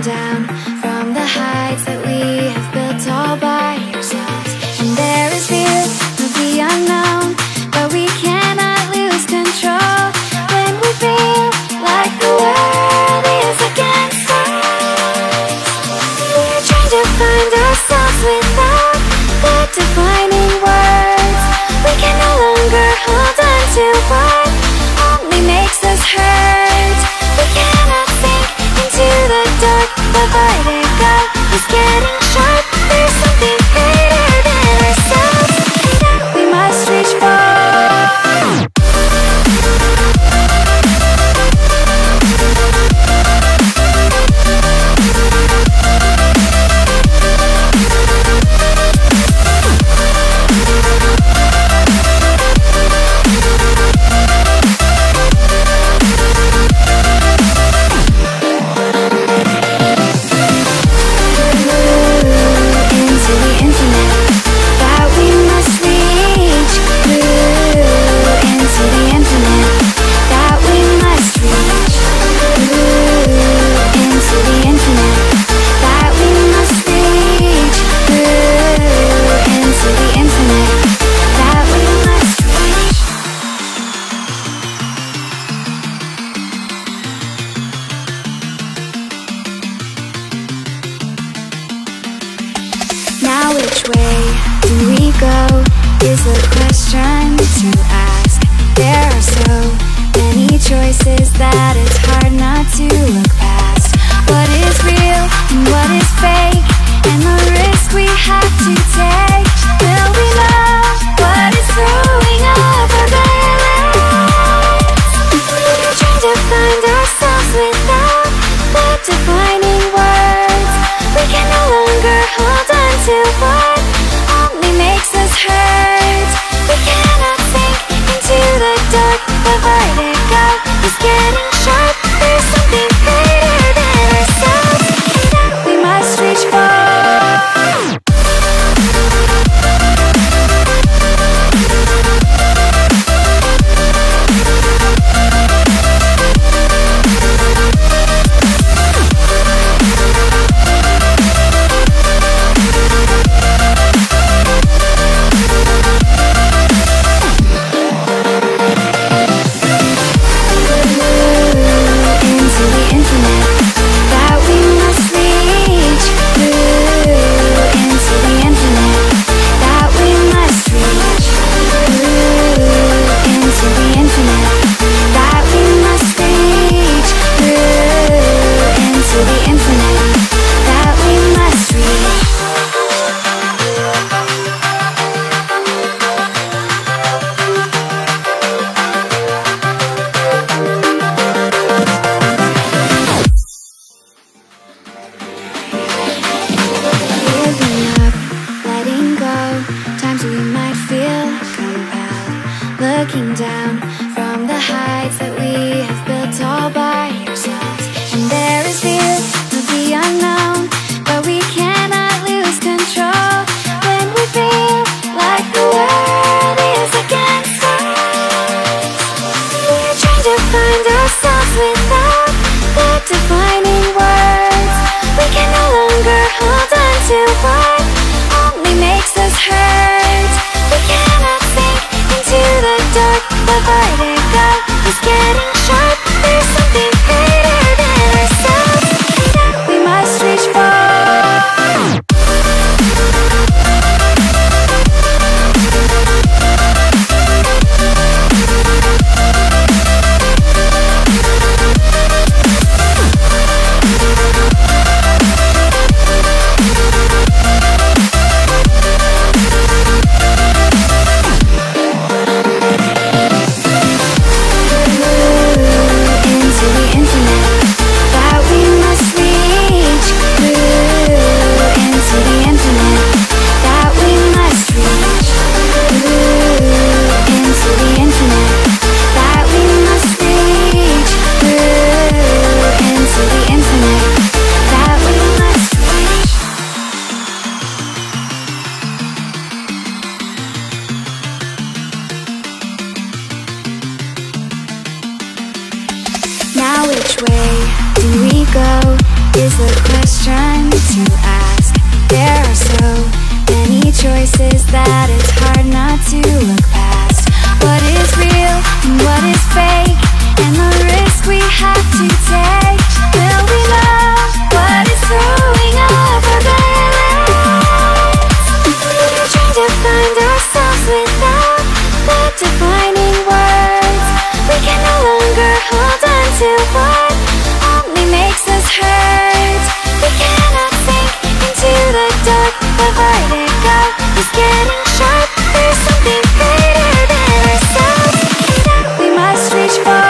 looking down from the heights that we have built all by ourselves. And there is fear of the unknown, but we cannot lose control when we feel like the world is against us. We're trying to find ourselves without the defining words. We can no longer hold on to what only makes us hurt. We cannot sink into the dark. The vertigo is getting sharp. There's something greater than ourselves that we must reach for. Now which way do we go is the question to ask. There are so many choices that it's hard not to look past. What is real and what is fake, and the risk we have to take. Will we know what is throwing off our balance? We're trying to find ourselves without the defining words. We can no longer hold on to what only makes us hurt. We cannot sink into the dark. The vertigo is getting sharp. There's something greater than ourselves that we must reach for. Looking down from the heights that we have built all by ourselves. And there is fear of the unknown, but we cannot lose control when we feel like the world is against us. We're trying to find ourselves without the defining words. We can no longer hold on to what only makes us hurt. We cannot sink into the dark. The vertigo is getting sharp. There's something greater than ourselves that we must reach for. is the question to ask. There are so many choices that it's hard not to look past. What is real and what is fake, and the risk we have to take. Will we love what is throwing up our balance? We're trying to find ourselves without the defining words. We can no longer hold on to what only makes us hurt. We cannot sink into the dark. The vertigo is getting sharp. There's something greater than ourselves that we must reach for.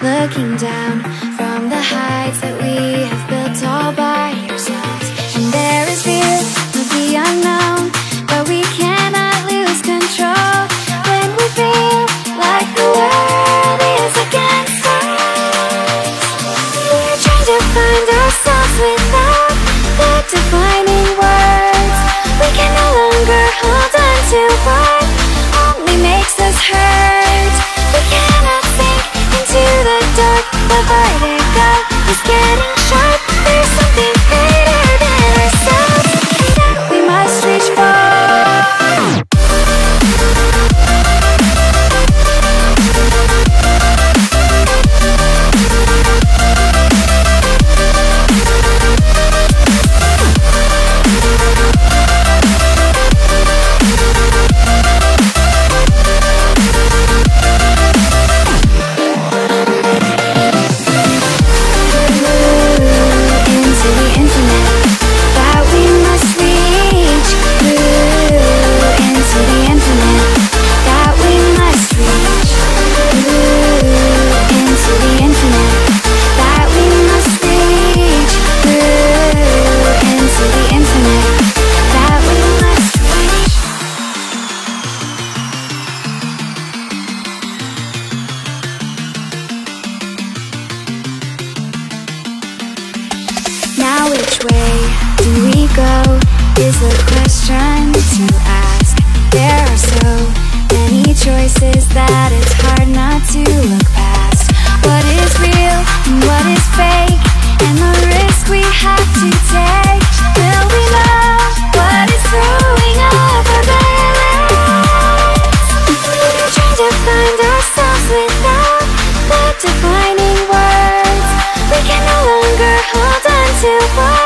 Looking down from the heights that we have built all by ourselves. And there is fear of the unknown, but we cannot lose control when we feel like the world is against us. We're trying to find ourselves without the defining words. We can no longer hold on to what only makes us hurt. We cannot sink into the dark. The vertigo is getting sharp. There's something greater than ourselves that we must reach for. Now which way do we go is the question to ask. There are so many choices that it's hard not to look past. What is real and what is fake, and the risk we have to take. Will we love what is throwing up our balance? We're trying to find ourselves without the defining words. We can no longer hold on to what